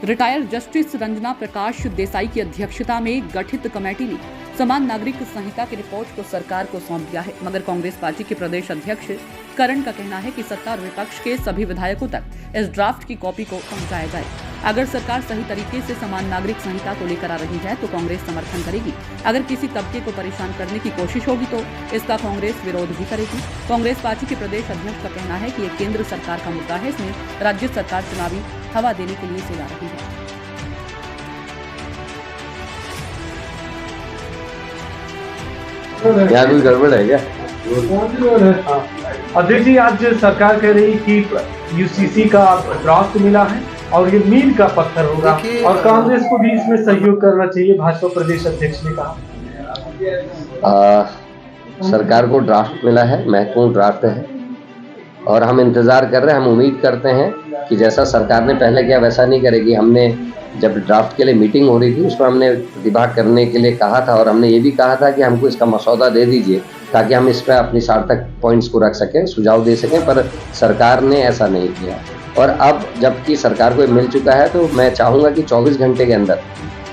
Retired justice Ranjana Prakash Desai की अध्यक्षता में गठित कमेटी ने समान नागरिक संहिता की रिपोर्ट को सरकार को सौंप दिया है, मगर कांग्रेस पार्टी के प्रदेश अध्यक्ष करण का कहना है कि सत्ता और विपक्ष के सभी विधायकों तक इस ड्राफ्ट की कॉपी को पहुंचाया जाए। अगर सरकार सही तरीके से समान नागरिक संहिता को लेकर आ रही है तो कांग्रेस समर्थन करेगी। अगर किसी तबके को परेशान करने की कोशिश होगी तो इसका कांग्रेस विरोध भी करेगी। कांग्रेस पार्टी के प्रदेश अध्यक्ष का कहना है कि ये केंद्र सरकार का मुद्दा है, इसमें राज्य सरकार चुनावी हवा देने के लिए इसे ला रही है। यहाँ कोई गड़बड़ है क्या? अध्यक्ष जी, आज सरकार कह रही कि यूसीसी का ड्राफ्ट मिला है और ये मील का पत्थर होगा और कांग्रेस को भी इसमें सहयोग करना चाहिए, भाजपा प्रदेश अध्यक्ष ने कहा। सरकार को ड्राफ्ट मिला है, महत्वपूर्ण ड्राफ्ट है और हम इंतजार कर रहे हैं। हम उम्मीद करते हैं कि जैसा सरकार ने पहले किया वैसा नहीं करेगी। हमने जब ड्राफ्ट के लिए मीटिंग हो रही थी उसमें हमने प्रतिभाग करने के लिए कहा था और हमने ये भी कहा था कि हमको इसका मसौदा दे दीजिए ताकि हम इस पर अपनी सार्थक पॉइंट्स को रख सकें, सुझाव दे सकें, पर सरकार ने ऐसा नहीं किया। और अब जबकि सरकार को मिल चुका है तो मैं चाहूँगा कि 24 घंटे के अंदर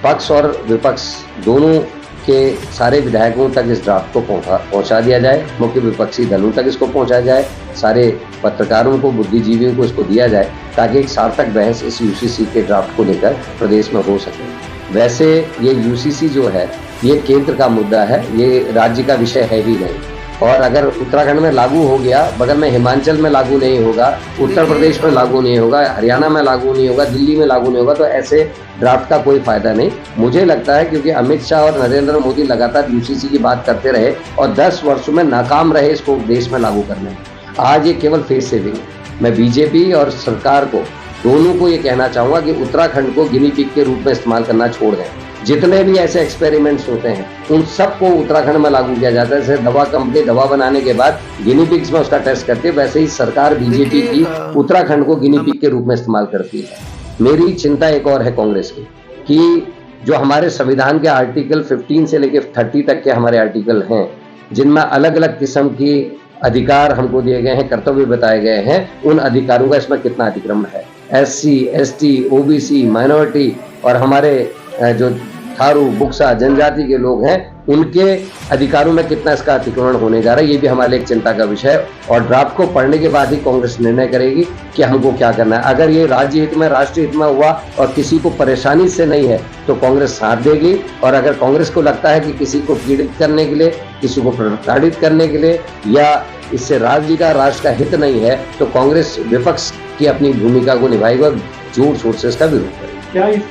पक्ष और विपक्ष दोनों के सारे विधायकों तक इस ड्राफ्ट को पहुंचा दिया जाए, मुख्य विपक्षी दलों तक इसको पहुंचाया जाए, सारे पत्रकारों को, बुद्धिजीवियों को इसको दिया जाए ताकि एक सार्थक बहस इस यूसीसी के ड्राफ्ट को लेकर प्रदेश में हो सके। वैसे ये यूसीसी जो है ये केंद्र का मुद्दा है, ये राज्य का विषय है ही नहीं। और अगर उत्तराखंड में लागू हो गया, बगल में हिमाचल में लागू नहीं होगा, उत्तर प्रदेश में लागू नहीं होगा, हरियाणा में लागू नहीं होगा, दिल्ली में लागू नहीं होगा, तो ऐसे ड्राफ्ट का कोई फायदा नहीं। मुझे लगता है क्योंकि अमित शाह और नरेंद्र मोदी लगातार यूसीसी की बात करते रहे और 10 वर्षों में नाकाम रहे इसको देश में लागू करने में। आज ये केवल फेस सेविंग है। मैं बीजेपी और सरकार को दोनों को ये कहना चाहूँगा कि उत्तराखंड को गिनी पिग के रूप में इस्तेमाल करना छोड़ दें। जितने भी ऐसे एक्सपेरिमेंट्स होते हैं उन सबको उत्तराखंड में लागू किया जाता है। जैसे दवा कंपनी दवा बनाने के बाद गिनी पिग्स में उसका टेस्ट करती है, वैसे ही सरकार बीजेपी की उत्तराखंड को गिनी पिग के रूप में इस्तेमाल करती है। मेरी चिंता एक और है कांग्रेस की कि जो हमारे संविधान के आर्टिकल 15 से लेकर 30 तक के हमारे आर्टिकल हैं जिनमें अलग अलग किस्म की अधिकार हमको दिए गए हैं, कर्तव्य बताए गए हैं, उन अधिकारों का इसमें कितना अतिक्रमण है। SC, ST, OBC, माइनॉरिटी और हमारे जो थारू, बुक्सा जनजाति के लोग हैं उनके अधिकारों में कितना इसका अतिक्रमण होने जा रहा है, ये भी हमारे लिए एक चिंता का विषय है। और ड्राफ्ट को पढ़ने के बाद ही कांग्रेस निर्णय करेगी कि हमको क्या करना है। अगर ये राज्य हित में, राष्ट्रीय हित में हुआ और किसी को परेशानी से नहीं है तो कांग्रेस साथ देगी। और अगर कांग्रेस को लगता है कि किसी को पीड़ित करने के लिए, किसी को प्रताड़ित करने के लिए या इससे राज्य का, राष्ट्र का हित नहीं है तो कांग्रेस विपक्ष की अपनी भूमिका को निभाएगी और जोर शोर से इसका विरोध करेगी।